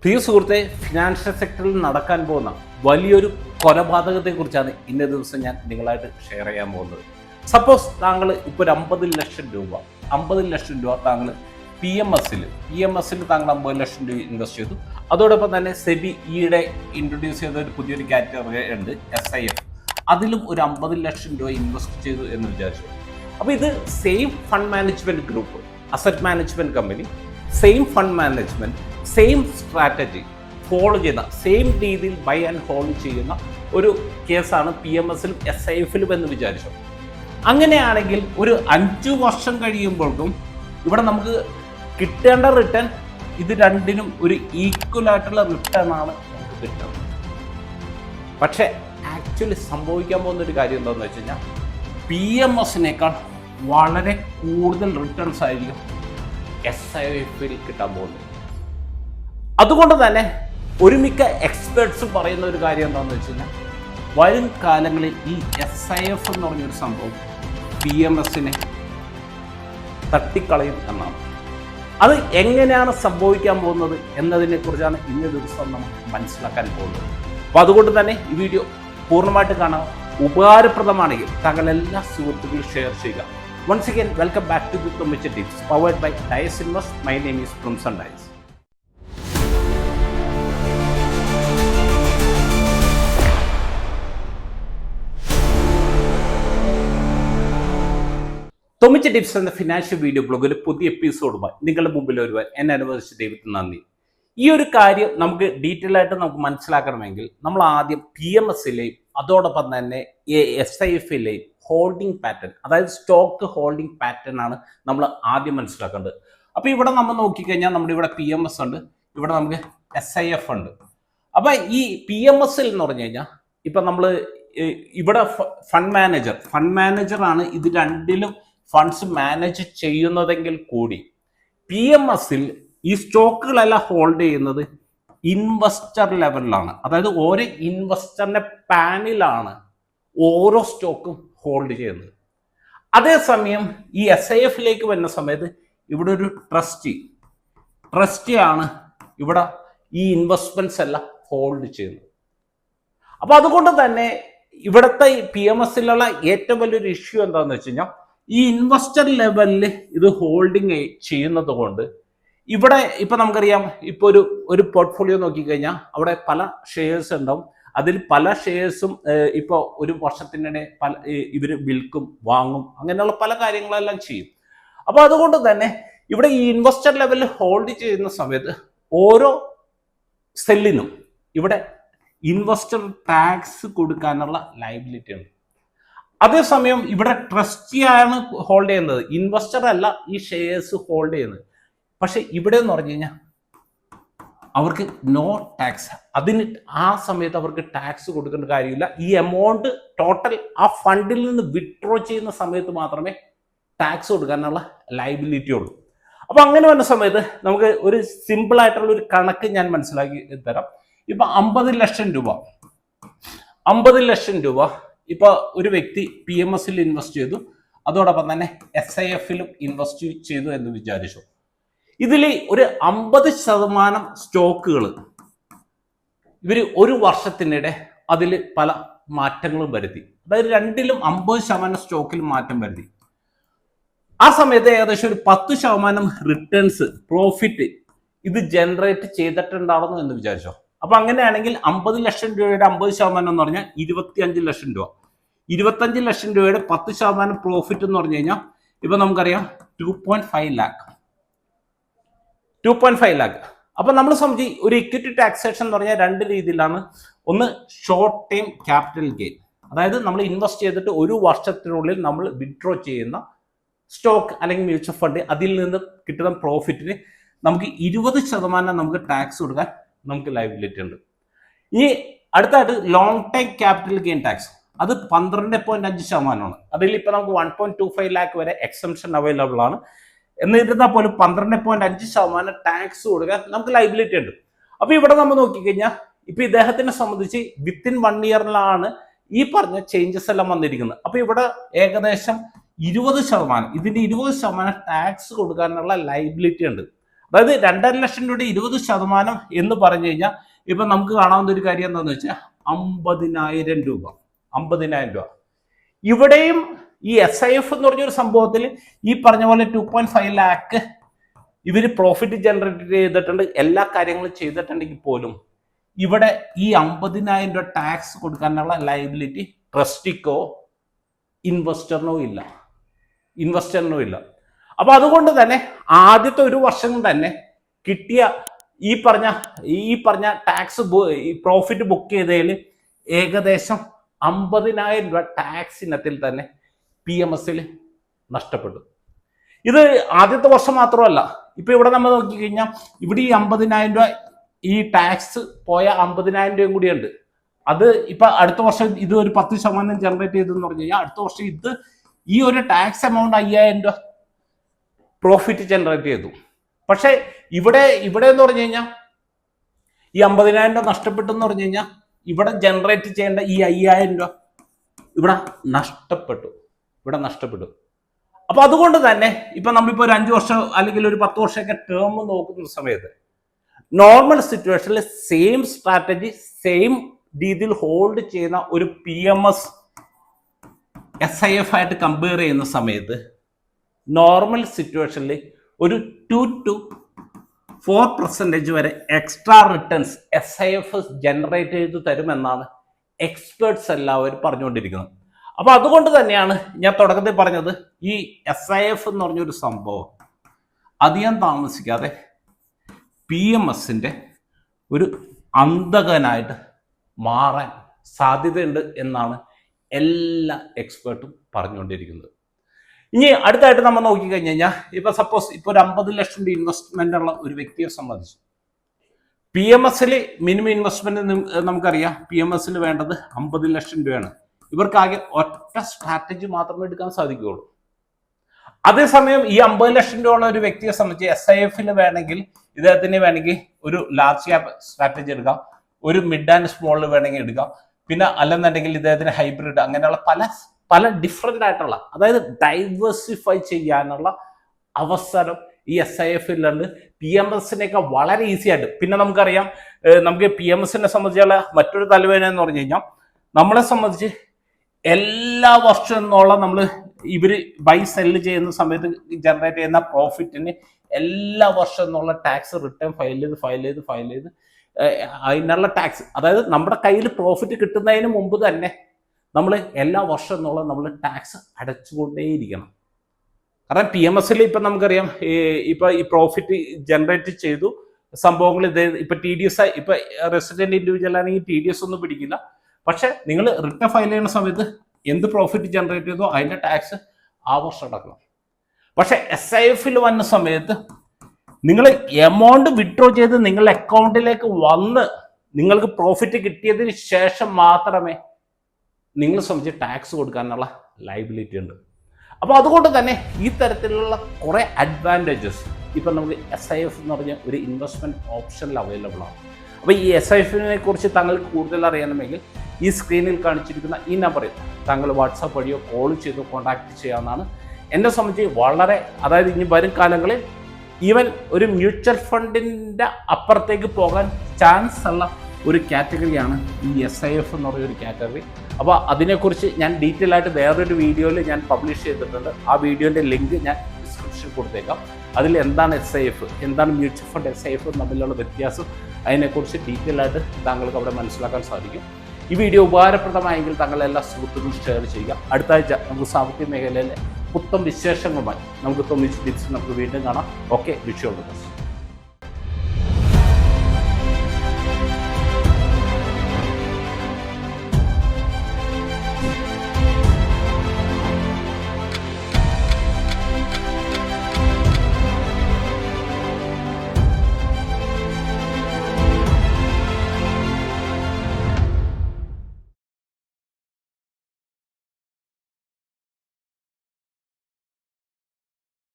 പ്രിയ സുഹൃത്തെ, ഫിനാൻഷ്യൽ സെക്ടറിൽ നടക്കാൻ പോകുന്ന വലിയൊരു കൊലപാതകത്തെക്കുറിച്ചാണ് ഇന്നേ ദിവസം ഞാൻ നിങ്ങളായിട്ട് ഷെയർ ചെയ്യാൻ പോകുന്നത്. സപ്പോസ് താങ്കൾ ഇപ്പോൾ ഒരു 50 ലക്ഷം രൂപ താങ്കൾ പി എം എസിൽ താങ്കൾ 50 ലക്ഷം രൂപ ഇൻവെസ്റ്റ് ചെയ്തു. അതോടൊപ്പം തന്നെ സെബി ഈയിടെ ഇൻട്രൊഡ്യൂസ് ചെയ്ത ഒരു പുതിയൊരു കാറ്റഗറി ഉണ്ട്, SIF. അതിലും ഒരു 50 ലക്ഷം രൂപ ഇൻവെസ്റ്റ് ചെയ്തു എന്ന് വിചാരിച്ചു. അപ്പോൾ ഇത് same fund management group, asset management company, same fund management, same strategy follow ചെയ്യുന്ന, സെയിം രീതിയിൽ ബൈ ആൻഡ് ഹോൾഡ് ചെയ്യുന്ന ഒരു കേസാണ് PMSലും SIFലും എന്ന് വിചാരിച്ചു. അങ്ങനെയാണെങ്കിൽ ഒരു 5 വർഷം കഴിയുമ്പോഴേക്കും ഇവിടെ നമുക്ക് കിട്ടേണ്ട റിട്ടേൺ, ഇത് രണ്ടിനും ഒരു ഈക്വൽ ആയിട്ടുള്ള റിട്ടേൺ ആണ് നമുക്ക് കിട്ടുന്നത്. പക്ഷേ ആക്ച്വലി സംഭവിക്കാൻ പോകുന്ന ഒരു കാര്യം എന്താണെന്ന് വെച്ച് കഴിഞ്ഞാൽ PMSനേക്കാൾ വളരെ കൂടുതൽ റിട്ടേൺസ് ആയിരിക്കും SIFൽ കിട്ടാൻ പോകുന്നത്. അതുകൊണ്ട് തന്നെ ഒരുമിക്ക എക്സ്പേർട്സും പറയുന്ന ഒരു കാര്യം എന്താണെന്ന് വെച്ച് കഴിഞ്ഞാൽ വരും കാലങ്ങളിൽ ഈ SIF എന്ന് പറഞ്ഞൊരു സംഭവം PMSനെ തട്ടിക്കളയും എന്നാണ്. അത് എങ്ങനെയാണ് സംഭവിക്കാൻ പോകുന്നത് എന്നതിനെക്കുറിച്ചാണ് ഇന്നേ ദിവസം നമുക്ക് മനസ്സിലാക്കാൻ പോകുന്നത്. അപ്പോൾ അതുകൊണ്ട് തന്നെ ഈ വീഡിയോ പൂർണ്ണമായിട്ട് കാണാം. ഉപകാരപ്രദമാണെങ്കിൽ താങ്കൾ എല്ലാ സുഹൃത്തുക്കളും ഷെയർ ചെയ്യുക. Once again, welcome back to the Thomicha Tips, powered by Dice Invest. My name is Crimson Dice. Thomicha Tips എന്ന ഫിനാൻഷ്യൽ വീഡിയോ ബ്ലോഗിൽ പുതിയ എപ്പിസോഡുമായി നിങ്ങളുടെ മുമ്പിൽ വരുവാൻ എന്നെ അനുവദിച്ച ദൈവത്തിന് നന്ദി. ഈ ഒരു കാര്യം നമുക്ക് ഡീറ്റെയിൽ ആയിട്ട് നമുക്ക് മനസ്സിലാക്കണമെങ്കിൽ നമ്മൾ ആദ്യം PMSലെയും അതോടൊപ്പം തന്നെ SIFലെയും ഹോൾഡിംഗ് പാറ്റേൺ, അതായത് സ്റ്റോക്ക് ഹോൾഡിംഗ് പാറ്റേൺ ആണ് നമ്മൾ ആദ്യം മനസ്സിലാക്കേണ്ടത്. അപ്പോൾ ഇവിടെ നമ്മൾ നോക്കിക്കഴിഞ്ഞാൽ നമ്മുടെ ഇവിടെ PMS ഉണ്ട്, ഇവിടെ നമുക്ക് SIF ഉണ്ട്. അപ്പോൾ ഈ PMSൽ എന്ന് പറഞ്ഞു കഴിഞ്ഞാൽ ഇപ്പം നമ്മൾ ഇവിടെ ഫണ്ട് മാനേജറാണ് ഇത് രണ്ടിലും ഫണ്ട്സ് മാനേജ് ചെയ്യുന്നതെങ്കിൽ കൂടി PMSൽ ഈ സ്റ്റോക്കുകളെല്ലാം ഹോൾഡ് ചെയ്യുന്നത് ഇൻവെസ്റ്റർ ലെവലിലാണ്. അതായത് ഓരോ ഇൻവെസ്റ്ററിന്റെ പാനിലാണ് ഓരോ സ്റ്റോക്കും ഹോൾഡ് ചെയ്യുന്നത്. അതേസമയം ഈ SIFലേക്ക് വരുന്ന സമയത്ത് ഇവിടെ ഒരു ട്രസ്റ്റി ആണ് ഇവിടെ ഈ ഇൻവെസ്റ്റ്മെന്റ്സ് എല്ലാം ഹോൾഡ് ചെയ്യുന്നത്. അപ്പൊ അതുകൊണ്ട് തന്നെ ഇവിടുത്തെ PMSലുള്ള ഏറ്റവും വലിയൊരു ഇഷ്യൂ എന്താണെന്ന് വെച്ച് കഴിഞ്ഞാൽ ഈ ഇൻവെസ്റ്റർ ലെവലിൽ ഇത് ഹോൾഡിങ് ചെയ്യുന്നത് കൊണ്ട് ഇവിടെ ഇപ്പൊ നമുക്കറിയാം, ഇപ്പൊ ഒരു പോർട്ട്ഫോളിയോ നോക്കിക്കഴിഞ്ഞാൽ അവിടെ പല ഷെയർസ് ഉണ്ടാവും. അതിൽ പല ഷെയർസും ഇപ്പോൾ ഒരു വർഷത്തിനിടെ ഇവർ വിൽക്കും, വാങ്ങും, അങ്ങനെയുള്ള പല കാര്യങ്ങളെല്ലാം ചെയ്യും. അപ്പോൾ അതുകൊണ്ട് തന്നെ ഇവിടെ ഈ ഇൻവെസ്റ്റർ ലെവലിൽ ഹോൾഡ് ചെയ്യുന്ന സമയത്ത് ഓരോ സെല്ലിനും ഇവിടെ ഇൻവെസ്റ്റർ ടാക്സ് കൊടുക്കാനുള്ള ലയബിലിറ്റി ഉണ്ട്. അതേസമയം ഇവിടെ ട്രസ്റ്റിയാണ് ഹോൾഡ് ചെയ്യുന്നത്, ഇൻവെസ്റ്റർ അല്ല ഈ ഷെയർസ് ഹോൾഡ് ചെയ്യുന്നത്. പക്ഷെ ഇവിടെ എന്ന് പറഞ്ഞു കഴിഞ്ഞാൽ അവർക്ക് നോ ടാക്സ്. അതിന് ആ സമയത്ത് അവർക്ക് ടാക്സ് കൊടുക്കേണ്ട കാര്യമില്ല. ഈ എമൗണ്ട് ടോട്ടൽ ആ ഫണ്ടിൽ നിന്ന് വിഡ്രോ ചെയ്യുന്ന സമയത്ത് മാത്രമേ ടാക്സ് കൊടുക്കാനുള്ള ലയബിലിറ്റി ഉള്ളൂ. അപ്പൊ അങ്ങനെ വന്ന സമയത്ത് നമുക്ക് ഒരു സിമ്പിൾ ആയിട്ടുള്ള ഒരു കണക്ക് ഞാൻ മനസ്സിലാക്കി തരാം. ഇപ്പൊ 50 ലക്ഷം രൂപ ഇപ്പൊ ഒരു വ്യക്തി PMSൽ ഇൻവെസ്റ്റ് ചെയ്തു, അതോടൊപ്പം തന്നെ SIFലും ഇൻവെസ്റ്റ് ചെയ്തു എന്ന് വിചാരിച്ചു. ഇതിൽ ഒരു 50% സ്റ്റോക്കുകൾ ഇവർ ഒരു വർഷത്തിനിടെ അതിൽ പല മാറ്റങ്ങളും വരുത്തി. അതായത് രണ്ടിലും 50% സ്റ്റോക്കിൽ മാറ്റം വരുത്തി. ആ സമയത്ത് ഏകദേശം ഒരു 10% റിട്ടേൺസ്, പ്രോഫിറ്റ് ഇത് ജനറേറ്റ് ചെയ്തിട്ടുണ്ടാവുന്നു എന്ന് വിചാരിച്ചോ. അപ്പൊ അങ്ങനെയാണെങ്കിൽ 50 ലക്ഷം രൂപയുടെ 50% എന്ന് പറഞ്ഞാൽ 25 ലക്ഷം രൂപ. 25 ലക്ഷം രൂപയുടെ 10% പ്രോഫിറ്റ് എന്ന് പറഞ്ഞു കഴിഞ്ഞാൽ ഇപ്പൊ നമുക്കറിയാം 2.5 ലാക്ക്. അപ്പൊ നമ്മൾ സംബന്ധിച്ച് ഒരു ഇക്വിറ്റി ടാക്സേഷൻ എന്ന് പറഞ്ഞാൽ രണ്ട് രീതിയിലാണ്. ഒന്ന് ഷോർട്ട് ടൈം ക്യാപിറ്റൽ ഗെയിൻ, അതായത് നമ്മൾ ഇൻവെസ്റ്റ് ചെയ്തിട്ട് ഒരു വർഷത്തിനുള്ളിൽ നമ്മൾ വിഡ്രോ ചെയ്യുന്ന സ്റ്റോക്ക് അല്ലെങ്കിൽ മ്യൂച്വൽ ഫണ്ട്, അതിൽ നിന്ന് കിട്ടുന്ന പ്രോഫിറ്റിന് നമുക്ക് 20% നമുക്ക് ടാക്സ് കൊടുക്കാൻ നമുക്ക് ലയബിലിറ്റി ഉണ്ട്. ഇനി അടുത്തായിട്ട് long time capital gain tax, അത് 12.5%. അതിൽ ഇപ്പൊ നമുക്ക് 1.25 ലാക്ക് വരെ എക്സംഷൻ അവൈലബിൾ ആണ്. എന്നിരുന്നാൽ പോലും 12.5% ടാക്സ് കൊടുക്കാൻ നമുക്ക് ലയബിലിറ്റി ഉണ്ട്. അപ്പൊ ഇവിടെ നമ്മൾ നോക്കിക്കഴിഞ്ഞാൽ ഇപ്പൊ ഇദ്ദേഹത്തിനെ സംബന്ധിച്ച് വിത്തിൻ 1 ഇയറിലാണ് ഈ പറഞ്ഞ ചേഞ്ചസ് എല്ലാം വന്നിരിക്കുന്നത്. അപ്പൊ ഇവിടെ ഏകദേശം 20%, ഇതിന്റെ 20% ടാക്സ് കൊടുക്കാനുള്ള ലയബിലിറ്റി ഉണ്ട്. അതായത് 2.5 ലക്ഷം രൂപയുടെ 20% എന്ന് പറഞ്ഞു കഴിഞ്ഞാൽ ഇപ്പൊ നമുക്ക് കാണാവുന്ന ഒരു കാര്യം എന്താണെന്ന് വെച്ചാൽ 50,000 രൂപ. 50,000 രൂപ. ഇവിടെയും ഈ SIF എന്ന് പറഞ്ഞൊരു സംഭവത്തിൽ ഈ പറഞ്ഞ പോലെ 2.5 ലാക്ക് ഇവർ പ്രോഫിറ്റ് ജനറേറ്റ് ചെയ്തിട്ടുണ്ട്, എല്ലാ കാര്യങ്ങളും ചെയ്തിട്ടുണ്ടെങ്കിൽ പോലും ഇവിടെ ഈ 50,000 രൂപ ടാക്സ് കൊടുക്കാനുള്ള ലയബിലിറ്റി ട്രസ്റ്റിക്കോ ഇൻവെസ്റ്ററിനോ ഇല്ല. അപ്പൊ അതുകൊണ്ട് തന്നെ ആദ്യത്തെ ഒരു വർഷം തന്നെ കിട്ടിയ ഈ പറഞ്ഞ ടാക്സ് പ്രോഫിറ്റ് ബുക്ക് ചെയ്തതിൽ ഏകദേശം 50,000 രൂപ ടാക്സ് ഇനത്തിൽ തന്നെ PMSൽ നഷ്ടപ്പെട്ടു. ഇത് ആദ്യത്തെ വർഷം മാത്രമല്ല, ഇപ്പൊ ഇവിടെ നമ്മൾ നോക്കിക്കഴിഞ്ഞാൽ ഇവിടെ ഈ 50,000 രൂപ ഈ ടാക്സ് പോയ 50,000 രൂപയും കൂടിയുണ്ട്. അത് ഇപ്പൊ അടുത്ത വർഷം ഇത് ഒരു 10% ജനറേറ്റ് ചെയ്തെന്ന് പറഞ്ഞു കഴിഞ്ഞാൽ അടുത്ത വർഷം ഇത് ഈ ഒരു ടാക്സ് എമൗണ്ട് 5,000 രൂപ പ്രോഫിറ്റ് ജനറേറ്റ് ചെയ്തു. പക്ഷെ ഇവിടെ എന്ന് പറഞ്ഞു കഴിഞ്ഞാൽ ഈ 50,000 രൂപ നഷ്ടപ്പെട്ടു എന്ന് പറഞ്ഞു കഴിഞ്ഞാൽ ഇവിടെ ജനറേറ്റ് ചെയ്യേണ്ട ഈ 5,000 രൂപ ഇവിടെ നഷ്ടപ്പെട്ടു. അപ്പൊ അതുകൊണ്ട് തന്നെ ഇപ്പൊ നമ്മളിപ്പോ ഒരു 5 വർഷം അല്ലെങ്കിൽ ഒരു 10 വർഷമൊക്കെ ടേം നോക്കുന്ന സമയത്ത് നോർമൽ സിറ്റുവേഷനിൽ സെയിം സ്ട്രാറ്റജി സെയിം രീതിയിൽ ഹോൾഡ് ചെയ്യുന്ന ഒരു PMS SIF ആയിട്ട് കമ്പയർ ചെയ്യുന്ന സമയത്ത് നോർമൽ സിറ്റുവേഷനിൽ ഒരു 2 to 4% വരെ എക്സ്ട്രാ റിട്ടേൺസ് SIF ജനറേറ്റ് ചെയ്ത് തരുമെന്നാണ് എക്സ്പേർട്സ് എല്ലാവരും പറഞ്ഞുകൊണ്ടിരിക്കുന്നത്. അപ്പൊ അതുകൊണ്ട് തന്നെയാണ് ഞാൻ തുടക്കത്തിൽ പറഞ്ഞത് ഈ SIF എന്ന് പറഞ്ഞൊരു സംഭവം അധികം താമസിക്കാതെ PMSന്റെ ഒരു അന്തകനായിട്ട് മാറാൻ സാധ്യതയുണ്ട് എന്നാണ് എല്ലാ എക്സ്പേർട്ടും പറഞ്ഞുകൊണ്ടിരിക്കുന്നത്. ഇനി അടുത്തായിട്ട് നമ്മൾ നോക്കിക്കഴിഞ്ഞ് കഴിഞ്ഞാൽ ഇപ്പൊ സപ്പോസ് ഇപ്പൊ ഒരു 50 ലക്ഷം രൂപ ഇൻവെസ്റ്റ്മെന്റ് ഉള്ള ഒരു വ്യക്തിയെ സംബന്ധിച്ച് PMSൽ മിനിമം ഇൻവെസ്റ്റ്മെന്റ് നമുക്കറിയാം. PMSൽ വേണ്ടത് 50 ലക്ഷം രൂപയാണ്. ഇവർക്കാകെ ഒറ്റ സ്ട്രാറ്റജി മാത്രമേ എടുക്കാൻ സാധിക്കുകയുള്ളൂ. അതേസമയം ഈ 50 ലക്ഷം രൂപ ഉള്ള ഒരു വ്യക്തിയെ സംബന്ധിച്ച് SIFൽ വേണമെങ്കിൽ ഇദ്ദേഹത്തിന് വേണമെങ്കിൽ ഒരു ലാർജ് ക്യാപ് സ്ട്രാറ്റജി എടുക്കാം, ഒരു മിഡ് ആൻഡ് സ്മോളിൽ വേണമെങ്കിൽ എടുക്കാം, പിന്നെ അല്ലെന്നുണ്ടെങ്കിൽ ഇദ്ദേഹത്തിന് ഹൈബ്രിഡ്, അങ്ങനെയുള്ള പല ഡിഫറെന്റ് ആയിട്ടുള്ള, അതായത് ഡൈവേഴ്സിഫൈ ചെയ്യാനുള്ള അവസരം ഈ SIFലുണ്ട്. PMSനേക്കാൾ വളരെ ഈസി ആയിട്ട്. പിന്നെ നമുക്കറിയാം, നമുക്ക് PMSനെ സംബന്ധിച്ചുള്ള മറ്റൊരു തലവേദന എന്ന് പറഞ്ഞു കഴിഞ്ഞാൽ നമ്മളെ സംബന്ധിച്ച് എല്ലാ വർഷവും എന്നുള്ള നമ്മൾ ഇവര് ബൈ സെല്ല് ചെയ്യുന്ന സമയത്ത് ജനറേറ്റ് ചെയ്യുന്ന പ്രോഫിറ്റിന് എല്ലാ വർഷം എന്നുള്ള ടാക്സ് റിട്ടേൺ ഫയൽ ചെയ്ത് അതിനുള്ള ടാക്സ്, അതായത് നമ്മുടെ കയ്യിൽ പ്രോഫിറ്റ് കിട്ടുന്നതിന് മുമ്പ് തന്നെ നമ്മൾ എല്ലാ വർഷം എന്നുള്ള നമ്മൾ ടാക്സ് അടച്ചുകൊണ്ടേയിരിക്കണം. കാരണം PMSൽ ഇപ്പൊ നമുക്കറിയാം ഇപ്പൊ ഈ പ്രോഫിറ്റ് ജനറേറ്റ് ചെയ്തു സംഭവങ്ങൾ ഇപ്പൊ TDS ഇപ്പൊ റെസിഡന്റ് ഇൻഡിവിജ്വൽ ആണെങ്കിൽ TDS ഒന്നും പിടിക്കില്ല. പക്ഷെ നിങ്ങൾ റിട്ടേൺ ഫയൽ ചെയ്യുന്ന സമയത്ത് എന്ത് പ്രോഫിറ്റ് ജനറേറ്റ് ചെയ്തോ അതിന്റെ ടാക്സ് ആ വർഷം അടക്കണം. പക്ഷെ SIFൽ വന്ന സമയത്ത് നിങ്ങൾ എമൗണ്ട് വിഡ്രോ ചെയ്ത് നിങ്ങളുടെ അക്കൗണ്ടിലേക്ക് വന്ന് നിങ്ങൾക്ക് പ്രോഫിറ്റ് കിട്ടിയതിന് ശേഷം മാത്രമേ നിങ്ങളെ സംബന്ധിച്ച് ടാക്സ് കൊടുക്കാനുള്ള ലയബിലിറ്റി ഉണ്ട്. അപ്പോൾ അതുകൊണ്ട് തന്നെ ഈ തരത്തിലുള്ള കുറേ അഡ്വാൻറ്റേജസ് ഇപ്പം നമുക്ക് SIF എന്ന് പറഞ്ഞ ഒരു ഇൻവെസ്റ്റ്മെൻറ്റ് ഓപ്ഷനിൽ അവൈലബിൾ ആണ്. അപ്പോൾ ഈ SIFനെ കുറിച്ച് താങ്കൾക്ക് കൂടുതൽ അറിയണമെങ്കിൽ ഈ സ്ക്രീനിൽ കാണിച്ചിരിക്കുന്ന ഈ നമ്പറിൽ താങ്കൾ വാട്സാപ്പ് വഴിയോ കോൾ ചെയ്തോ കോൺടാക്ട് ചെയ്യാവുന്നതാണ്. എന്നെ സംബന്ധിച്ച് വളരെ, അതായത് ഇനി വരും കാലങ്ങളിൽ ഈവൻ ഒരു മ്യൂച്വൽ ഫണ്ടിൻ്റെ അപ്പുറത്തേക്ക് പോകാൻ ചാൻസ് ഉള്ള ഒരു കാറ്റഗറിയാണ് ഈ SIF എന്ന് പറയുന്ന ഒരു കാറ്റഗറി. അപ്പോൾ അതിനെക്കുറിച്ച് ഞാൻ ഡീറ്റെയിൽ ആയിട്ട് വേറൊരു വീഡിയോയിൽ ഞാൻ പബ്ലിഷ് ചെയ്തിട്ടുണ്ട്. ആ വീഡിയോൻ്റെ ലിങ്ക് ഞാൻ ഡിസ്ക്രിപ്ഷനിൽ കൊടുത്തേക്കാം. അതിൽ എന്താണ് SIF, എന്താണ് മ്യൂച്വൽ ഫണ്ട് SIF തമ്മിലുള്ള വ്യത്യാസം, അതിനെക്കുറിച്ച് ഡീറ്റെയിൽ ആയിട്ട് താങ്കൾക്ക് അവിടെ മനസ്സിലാക്കാൻ സാധിക്കും. ഈ വീഡിയോ ഉപകാരപ്രദമായെങ്കിൽ താങ്കളെല്ലാ സുഹൃത്തുക്കളും ഷെയർ ചെയ്യുക. അടുത്ത ആഴ്ച നമുക്ക് സാമ്പത്തിക മേഖലയിലെ പുത്തൻ വിശേഷങ്ങളുമായി നമുക്ക് 9 ടിപ്സ് നമുക്ക് വീണ്ടും കാണാം. Okay, wish you all the best.